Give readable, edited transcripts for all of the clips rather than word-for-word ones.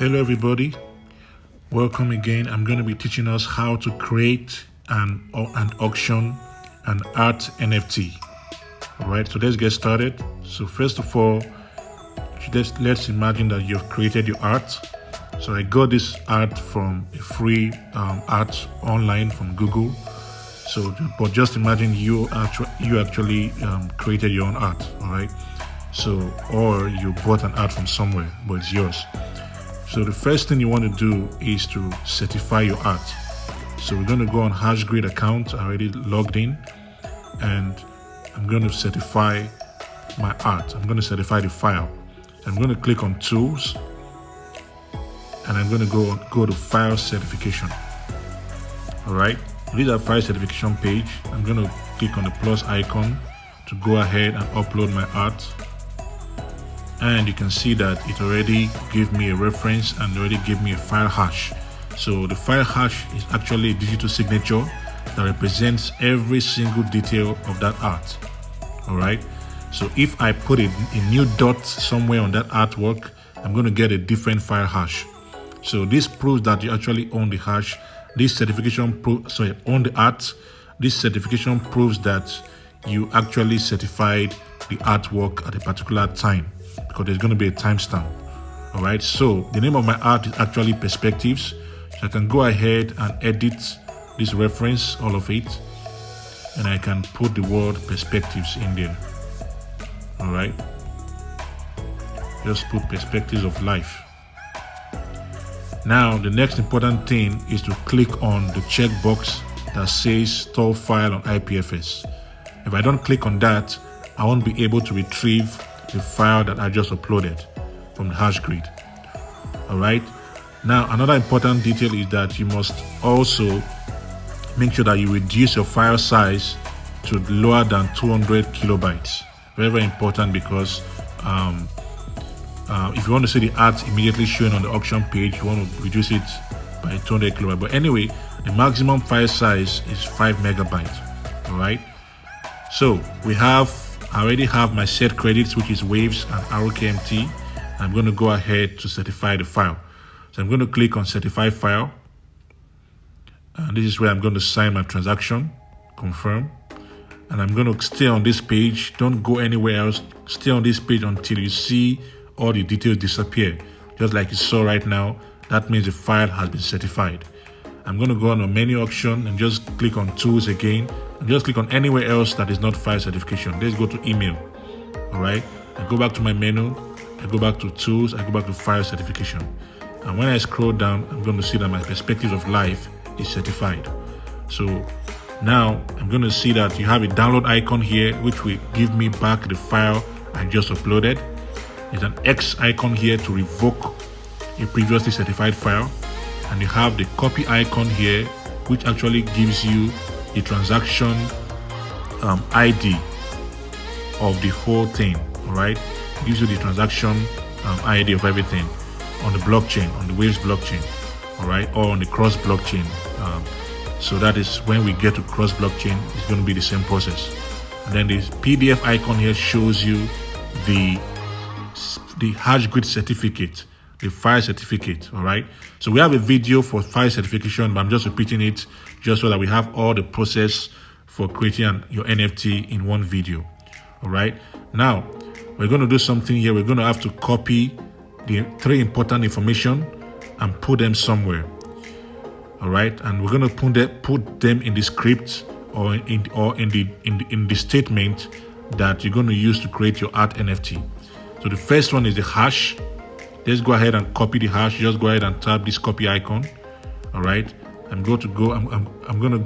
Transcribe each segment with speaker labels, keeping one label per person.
Speaker 1: Hello everybody, welcome again. I'm going to be teaching us how to create an auction an art NFT. Alright, so let's get started. So first of all, let's imagine that you've created your art. So I got this art from a free art online from Google. So but just imagine you actually created your own art. Alright, so or you bought an art from somewhere but it's yours. So the first thing you want to do is to certify your art. So we're going to go on Hashgreed account. I already logged in, and I'm going to certify my art. I'm going to certify the file. I'm going to click on Tools, and I'm going to go to File Certification. All right, this is our file certification page. I'm going to click on the plus icon to go ahead and upload my art. And you can see that it already gave me a reference and already gave me a file hash. So the file hash is actually a digital signature that represents every single detail of that art. All right. So if I put a new dot somewhere on that artwork, I'm going to get a different file hash. So this proves that you actually own the hash. This certification own the art. This certification proves that you actually certified the artwork at a particular time, because there's going to be a timestamp. All right, so the name of my art is actually Perspectives. So I can go ahead and edit this reference, all of it, and I can put the word Perspectives in there. All right, just put Perspectives of Life. Now the next important thing is to click on the checkbox that says Store File on IPFS. If I don't click on that, I won't be able to retrieve the file that I just uploaded from the Hashgreed. All right. Now, another important detail is that you must also make sure that you reduce your file size to lower than 200 kilobytes. Very, very important, because if you want to see the art immediately showing on the auction page, you want to reduce it by 200 kilobytes. But anyway, the maximum file size is 5 megabytes. All right. So I already have my set credits, which is Waves and ROKMT. I'm going to go ahead to certify the file. So I'm going to click on Certify File. And this is where I'm going to sign my transaction, confirm. And I'm going to stay on this page. Don't go anywhere else. Stay on this page until you see all the details disappear. Just like you saw right now, that means the file has been certified. I'm going to go on a menu auction and just click on Tools again. And just click on anywhere else that is not file certification. Let's go to email. All right. I go back to my menu. I go back to Tools. I go back to File Certification. And when I scroll down, I'm going to see that my Perspectives of Life is certified. So now I'm going to see that you have a download icon here, which will give me back the file I just uploaded. There's an X icon here to revoke a previously certified file. And you have the copy icon here, which actually gives you the transaction ID of the whole thing. All right, it gives you the transaction ID of everything on the blockchain, on the Waves blockchain. All right, or on the cross blockchain. So that is when we get to cross blockchain, it's going to be the same process. And then this PDF icon here shows you the Hashgreed certificate, the file certificate. All right, so we have a video for file certification, but I'm just repeating it just so that we have all the process for creating your NFT in one video. All right, now we're going to do something here. We're going to have to copy the 3 important information and put them somewhere. All right, and we're going to put them in the script or in the statement that you're going to use to create your art NFT. So the first one is the hash. Let's go ahead and copy the hash. Just go ahead and tap this copy icon. All right, I'm going to go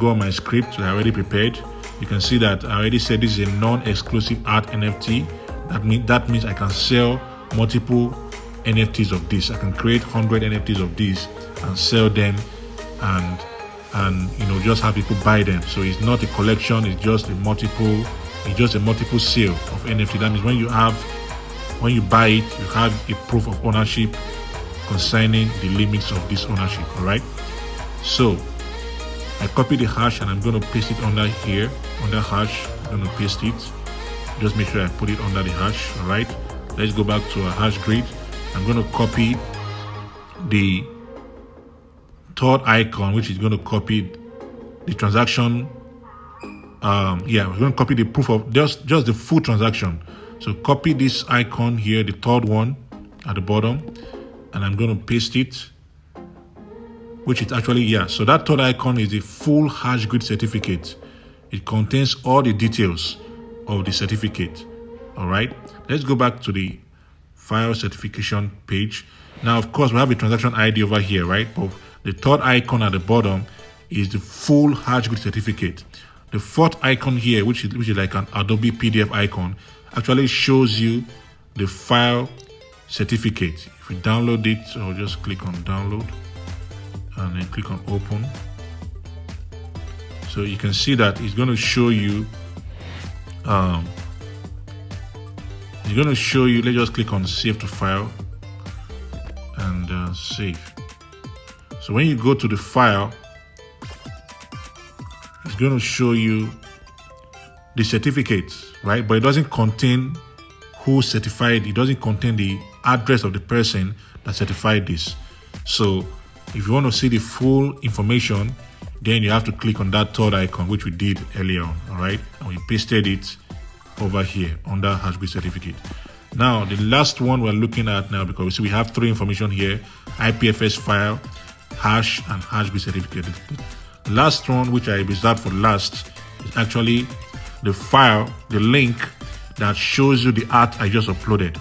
Speaker 1: on my script that I already prepared. You can see that I already said this is a non-exclusive art NFT. That means I can sell multiple NFTs of this. I can create 100 NFTs of this and sell them, and just have people buy them. So it's not a collection. It's just a multiple sale of NFT. That means when you buy it, you have a proof of ownership concerning the limits of this ownership. All right. So I copy the hash and I'm going to paste it under here, under hash. I'm going to paste it. Just make sure I put it under the hash. All right. Let's go back to our Hashgreed. I'm going to copy the third icon, which is going to copy the transaction. We're going to copy the proof of just the full transaction. So copy this icon here, the third one at the bottom, and I'm going to paste it, which is actually, so that third icon is the full Hashgreed certificate. It contains all the details of the certificate. All right, let's go back to the file certification page. Now, of course, we have a transaction ID over here, right? But the third icon at the bottom is the full Hashgreed certificate. The fourth icon here, which is like an Adobe PDF icon, actually shows you the file certificate. If you download it, I'll just click on download and then click on open. So you can see that it's going to show you let's just click on save to file and save. So when you go to the file, it's going to show you the certificate, right? But it doesn't contain who certified. It doesn't contain the address of the person that certified this. So if you want to see the full information, then you have to click on that third icon, which we did earlier on, all right? And we pasted it over here under Hashgreed certificate. Now, the last one we're looking at now, because we see we have three information here: IPFS file, hash, and Hashgreed certificate. The last one, which I reserved for last, is actually the file, the link that shows you the art I just uploaded.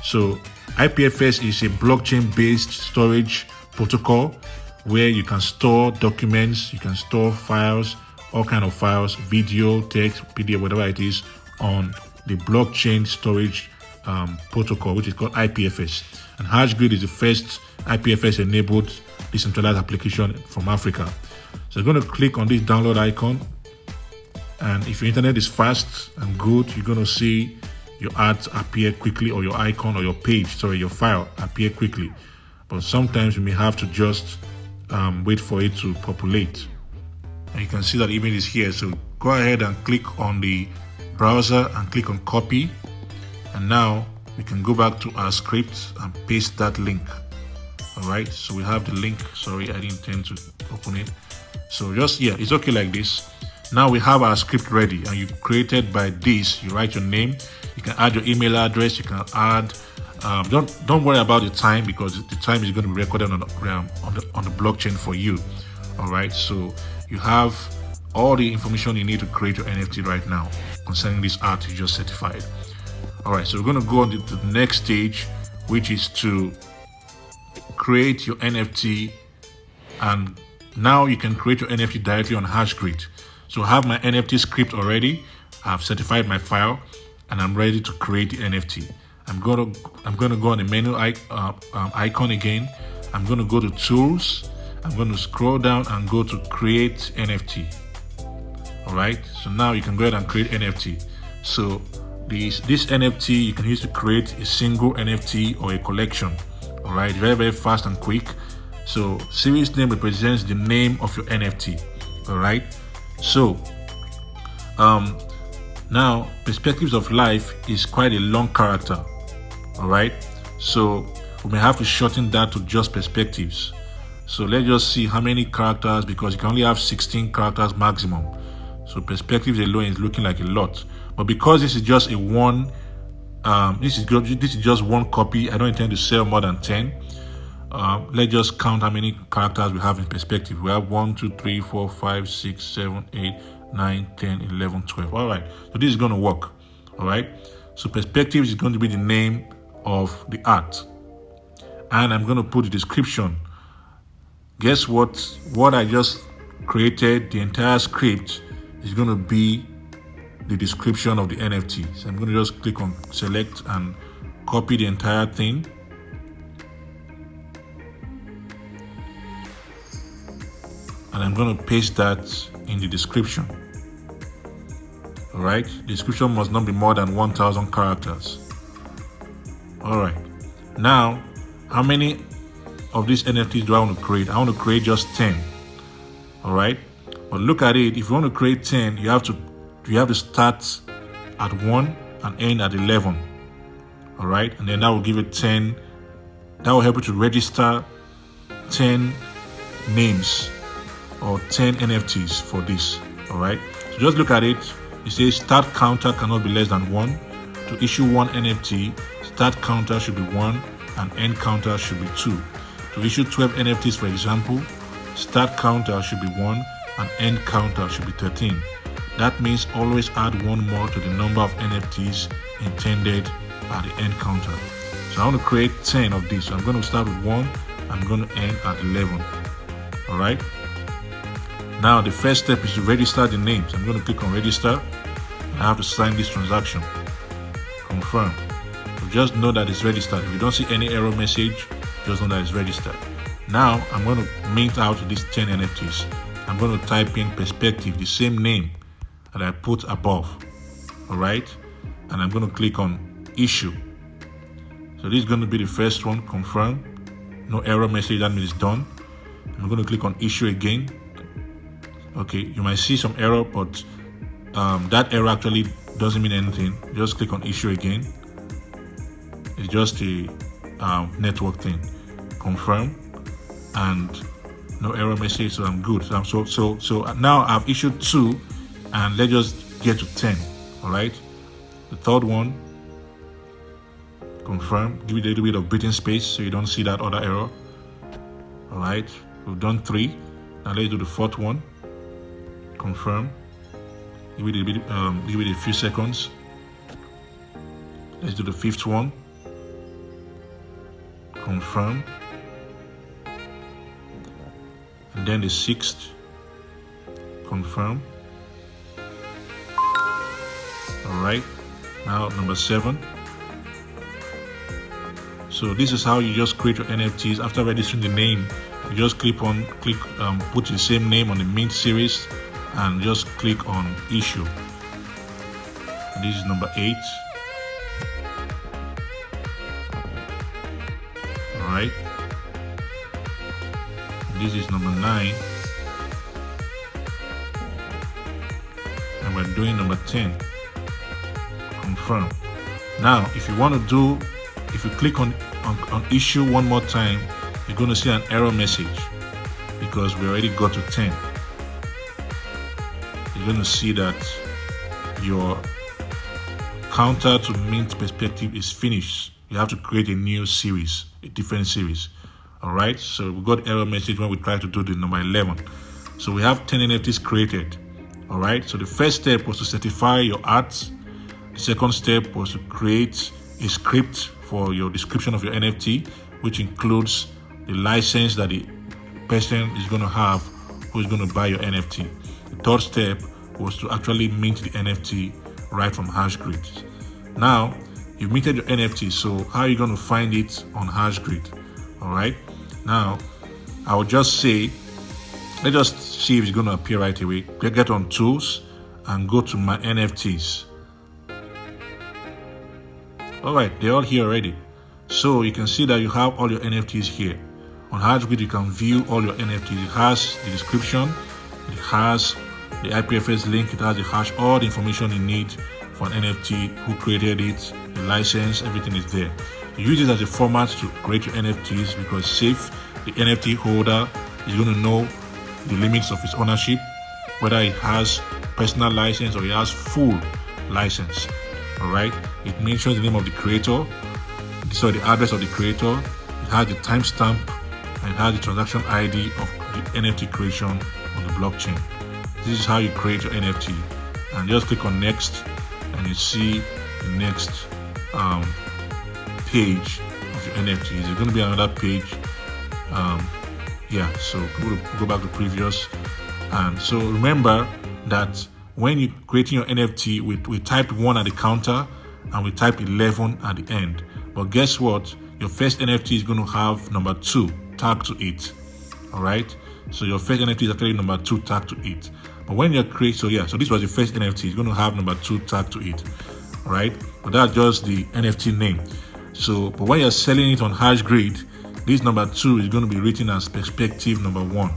Speaker 1: So IPFS is a blockchain-based storage protocol where you can store documents, you can store files, all kind of files, video, text, PDF, whatever it is, on the blockchain storage protocol, which is called IPFS. And Hashgreed is the first IPFS-enabled decentralized application from Africa. So you're going to click on this download icon, and if your internet is fast and good, you're going to see your art appear quickly, or your icon or your page, your file appear quickly. But sometimes you may have to just wait for it to populate. And you can see that image is here. So go ahead and click on the browser and click on copy. And now we can go back to our script and paste that link. All right, so we have the link. Sorry, I didn't intend to open it. So just, it's okay like this. Now we have our script ready, and you created by this. You write your name. You can add your email address. You can add. Don't worry about the time, because the time is going to be recorded on the blockchain for you. All right, so you have all the information you need to create your NFT right now concerning this art you just certified. All right, so we're going to go on to the next stage, which is to create your NFT. And now you can create your NFT directly on Hashgreed. So I have my NFT script already. I've certified my file, and I'm ready to create the NFT. I'm gonna go on the menu icon again. I'm gonna go to tools. I'm gonna scroll down and go to create NFT. All right. So now you can go ahead and create NFT. So this NFT you can use to create a single NFT or a collection. All right. Very, very fast and quick. So series name represents the name of your NFT. All right. So now perspectives of life is quite a long character. All right, so we may have to shorten that to just perspectives. So let's just see how many characters, because you can only have 16 characters maximum. So perspectives alone is looking like a lot, but because this is just this is just one copy, I don't intend to sell more than 10. Let's just count how many characters we have in perspective. We have 1, 2, 3, 4, 5, 6, 7, 8, 9, 10, 11, 12. All right, so this is going to work. All right, so perspectives is going to be the name of the art, and I'm going to put the description. Guess what I just created, the entire script is going to be the description of the NFT. So I'm going to just click on select and copy the entire thing, and I'm going to paste that in the description. All right, the description must not be more than 1,000 characters. All right, now how many of these NFTs do I want to create? I want to create just 10. All right, but look at it. If you want to create 10, you have to start at 1 and end at 11. All right, and then that will give it 10. That will help you to register 10 names or 10 NFTs for this. All right, so just look at it. It says start counter cannot be less than 1. To issue 1 NFT, start counter should be 1 and end counter should be 2. To issue 12 NFTs, for example, start counter should be 1 and end counter should be 13. That means always add 1 more to the number of NFTs intended at the end counter. So I want to create 10 of these. So I'm going to start with 1. I'm going to end at 11. All right. Now the first step is to register the names. I'm going to click on register. I have to sign this transaction. Confirm. So just know that it's registered. If you don't see any error message, just know that it's registered. Now I'm going to mint out these 10 NFTs. I'm going to type in perspective, the same name that I put above. All right. And I'm going to click on issue. So this is going to be the first one. Confirm. No error message. That means it's done. I'm going to click on issue again. Okay, you might see some error, but that error actually doesn't mean anything. Just click on issue again. It's just a network thing. Confirm, and no error message, so I'm good. So now I've issued 2, and let's just get to 10. All right, the third one. Confirm. Give it a little bit of breathing space so you don't see that other error. All right, we've done 3. Now let's do the fourth one. Confirm. Give it a few seconds. Let's do the 5th one. Confirm. And then the 6th. Confirm. All right. Now number 7. So this is how you just create your NFTs. After registering the name, you just put the same name on the mint series and just click on issue. This is number 8. All right. This is number 9. And we're doing number 10. Confirm. Now, if you click on issue one more time, you're going to see an error message because we already got to 10. You're going to see that your counter to mint perspective is finished. You have to create a new series, a different series. All right, so we got error message when we try to do the number 11. So we have 10 NFTs created. All right, so the first step was to certify your art. The second step was to create a script for your description of your NFT, which includes the license that the person is going to have who is going to buy your NFT. The third step was to actually mint the NFT right from Hashgreed. Now, you've minted your NFT, so how are you going to find it on Hashgreed? All right. Now, I will just say, let's just see if it's going to appear right away. Get on tools and go to my NFTs. All right, they're all here already. So you can see that you have all your NFTs here. On Hashgreed, you can view all your NFTs. It has the description, it has the IPFS link, it has the hash, all the information you need for an NFT, who created it, the license, everything is there. You use it as a format to create your NFTs because safe, the NFT holder is going to know the limits of his ownership, whether it has personal license or it has full license. All right, it mentions the name of the creator, so the address of the creator, it has the timestamp, and it has the transaction ID of the NFT creation on the blockchain. This is how you create your NFT, and just click on next, and you see the next page of your NFTs. There's going to be another page. So go back to previous, and so remember that when you're creating your NFT, we typed 1 at the counter and we type 11 at the end. But guess what? Your first NFT is going to have number 2 tagged to it. All right. So your first NFT is actually number 2 tagged to it. But when you're creating, so this was the first NFT. It's going to have number 2 tagged to it. All right. But that's just the NFT name. So, but when you're selling it on Hashgreed, this number 2 is going to be written as perspective number 1.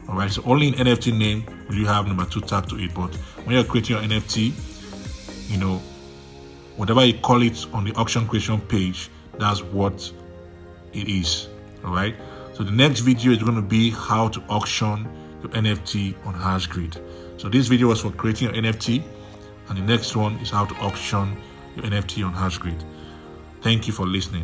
Speaker 1: All right. So only in NFT name will you have number 2 tagged to it. But when you're creating your NFT, whatever you call it on the auction creation page, that's what it is. All right. So the next video is going to be how to auction your NFT on Hashgreed. So this video was for creating your NFT, and the next one is how to auction your NFT on Hashgreed. Thank you for listening.